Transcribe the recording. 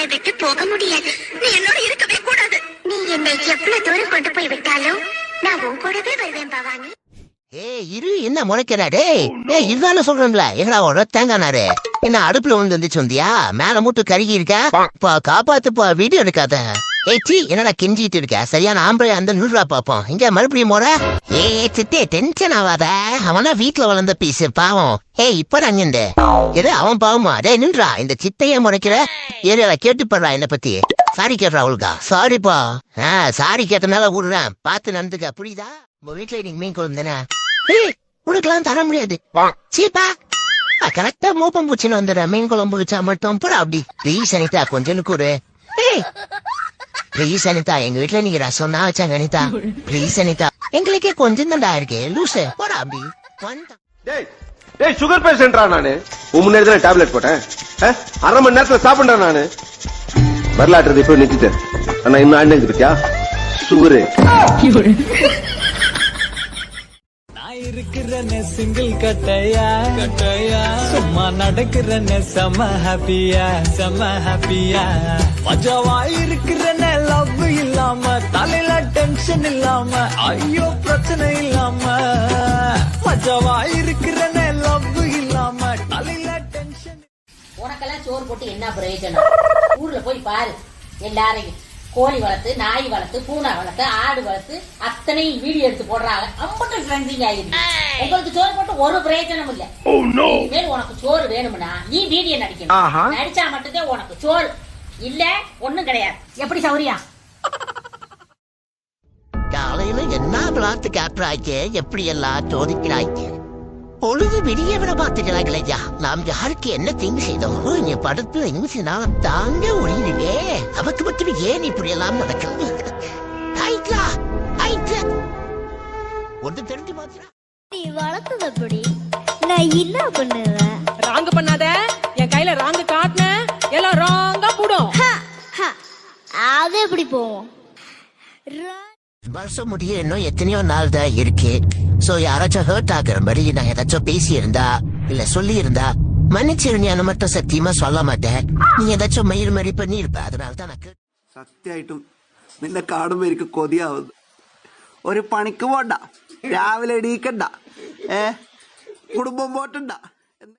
உன்னை விட்டு போக முடியாது. நீ என்னோட இருக்கவே கூடாது. நீ என்னை எவ்வளவு தூரம் கொண்டு போய் விட்டாலும் நான் உன் கூடவே வருவேன் பவானி. இரு என்ன முறைக்கிறாடே? இதுதானே சொல்றேன்ல, எங்கடா தேங்காய் நாரு என்ன அடுப்புல வந்து வந்துச்சு வந்தியா? மேல மூட்டு கருகி இருக்க, காப்பாத்துப்பா, வீடியோ எடுக்காத. என்னடா கெஞ்சிட்டு இருக்க? சரியான ஆம்பளை அந்த நூறுரூவா பாப்போம். இங்க மறுபடியும் முறை. சித்தே டென்ஷன் ஆகாத, அவனா வீட்டுல வளர்ந்த பீஸ் பாவம். இப்ப அங்கிருந்து எது அவன் பாவமா? டே நின்றா, இந்த சித்தைய முறைக்கிற ஏரியால கேட்டுப்படுறா என்ன பத்தி. சாரி கேட்றா அவளுக்கா? சாரிப்பா. சாரி கேட்டனால விடுறேன், பார்த்து நடந்துக்க, புரியுதா? உங்க வீட்டுல இன்னைக்கு மீன் குழம்பு தானே? உனக்கெல்லாம் தர முடியாது. சீப்பா கரெக்டா மோப்பம் பூச்சின்னு வந்துடுற. மீன் குழம்பு வச்சா மட்டும் போடா அப்படி. ப்ளீஸ் அனிதா கொஞ்சம் கூடு. ப்ளீஸ் அனிதா, எங்க வீட்டுல நீங்க ரசம் தான் வச்சாங்க அனிதா. ப்ளீஸ் அனிதா, எங்களுக்கே கொஞ்சம் தான்டா இருக்கு. லூசு போடா அப்படி. சுகர் பேஷண்டா நானு. முன்னேறி டேப்லெட் போட்டேன். 1/2 மணி நேரத்துல சாப்பிடுறேன் நானு. வரலாற்று இப்ப நிறுத்திட்டேன். ஆனா இன்னும் ஆண்டு பத்தியா சுகரு இருக்கிற சிங்கிள் கட்டையா கட்டையா சும்மா நடக்கிற செம ஹாப்பியா செம ஹாப்பியா மஜாவா இருக்கிற லவ் இல்லாம தலையில டென்ஷன் இல்லாம ஐயோ பிரச்சனை இல்லாம மஜாவா இருக்கிற லவ் இல்லாம தலையில டென்ஷன். உனக்கெல்லாம் சோறு போட்டு என்ன பிரயோஜனம்? ஊர்ல போய் பாரு, எல்லாரையும் கோழி வளர்த்து, நாய் வளர்த்து, பூனை வளர்த்து, ஆடு வளர்த்து அத்தனையும் வீடியோ எடுத்து போடுறாங்க. அம்பட்டு ட்ரெண்டிங் ஆயிருக்கு. உங்களுக்கு சோறு போட்டு ஒரு பிரயோஜனம் இல்ல. இனிமேல் உனக்கு சோறு வேணும்னா நீ வீடியோ நடிக்கணும். நடிச்சா மட்டும்தான் உனக்கு சோறு, இல்ல ஒண்ணும் கிடையாது. எப்படி சௌரியா? காலையில என்ன விளாட்டு காட்டுறாய்க்கு, எப்படி எல்லாம் சோதிக்கிறாய்க்கு. பொழுது விடிய விட பாத்துக்கிறாங்களா? நாம் யாருக்கு என்ன தீங்கு செய்தோம்? இங்க படத்துல இங்கிலீஷ்னால தாங்க ஒழியுமே. அவக்கு மட்டும் ஏன் இப்படி எல்லாம் நடக்கிறது? ஒன்று தெரிஞ்சு மாத்திரா. நீ வளர்த்தது அப்படி, நான் என்ன பண்ணுவேன்? ராங்கு பண்ணாத. என் கையில ராங்கு காட்டின எல்லாம் ராங்கா போடும். அது எப்படி போவோம்? வருஷம் முடிய இன்னும் எத்தனையோ நாள் தான் இருக்கு. சோ யாராச்சும் ஹர்ட் ஆகுற மாதிரி நான் ஏதாச்சும் பேசி இருந்தா இல்ல சொல்லி இருந்தா மன்னிச்சிருந்தியான மட்டும் சத்தியமா சொல்ல மாட்டேன். நீ ஏதாச்சும் மயிர் மாதிரி பண்ணி இருப்ப. அதனாலதான் நான் സത്യമായിട്ടും നിന്നെ കാണുമ്പോ എനിക്ക് കൊതിയാവുന്നു. ഒരു പണിക്ക് പോണ്ട, രാവിലെ എണീക്കണ്ട, കുടുംബം പോറ്റണ്ട.